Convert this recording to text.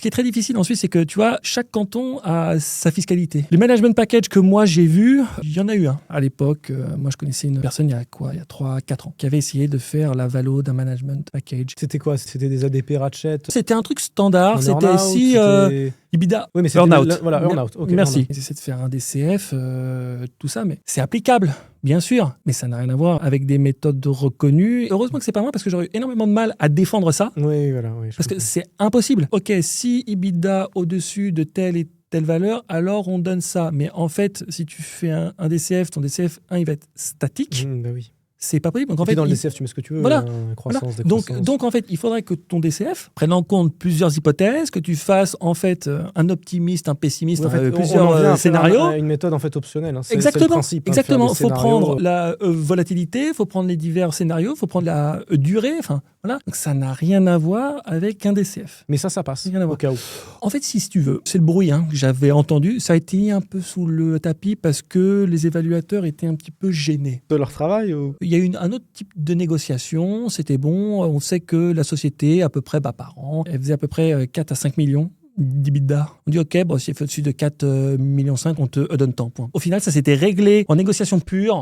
qui est très difficile ensuite, c'est que tu vois, chaque canton a sa fiscalité. Les management packages que moi j'ai vus, il y en a eu un. À l'époque, moi je connaissais une personne il y a 3-4 ans, qui avait essayé de faire la valo d'un management package. C'était quoi? C'était des ADP ratchet? C'était un truc standard, c'était earn-out, si Ibida. Oui, mais c'était Earn-out. voilà, earn-out. Okay, Merci. earn-out. Ils essaient de faire un DCF, tout ça, mais c'est applicable, bien sûr, mais ça n'a rien à voir avec des méthodes reconnues. Heureusement que c'est pas moi, parce que j'aurais eu énormément de mal à défendre ça. Oui, voilà. Oui, parce que c'est impossible. Ok, si Ibida au-dessus de telle et telle valeur, alors on donne ça. Mais en fait, si tu fais un DCF, ton DCF 1, il va être statique. Bah oui. C'est pas possible. Donc, en Et fait, dans le DCF, tu mets ce que tu veux. Voilà. Croissance, Voilà. décroissance. Donc, en fait, il faudrait que ton DCF prenne en compte plusieurs hypothèses, que tu fasses, en fait, un optimiste, un pessimiste, Oui, en fait, plusieurs on en vient à scénarios. À une méthode, en fait, optionnelle. Hein. C'est Exactement. le principe. Exactement. Il faut scénarios. prendre la volatilité, il faut prendre les divers scénarios, il faut prendre la durée. Enfin, voilà. Donc, ça n'a rien à voir avec un DCF. Mais ça passe. Rien à voir. Au cas où. En fait, si tu veux, c'est le bruit que j'avais entendu. Ça a été mis un peu sous le tapis parce que les évaluateurs étaient un petit peu gênés. De leur travail ou... Il y a eu un autre type de négociation. C'était bon. On sait que la société, à peu près par an, elle faisait à peu près 4 à 5 millions d'EBITDA. On dit, OK, bon, si elle fait au-dessus de 4,5 millions, on te donne tant. Point. Au final, ça s'était réglé en négociation pure.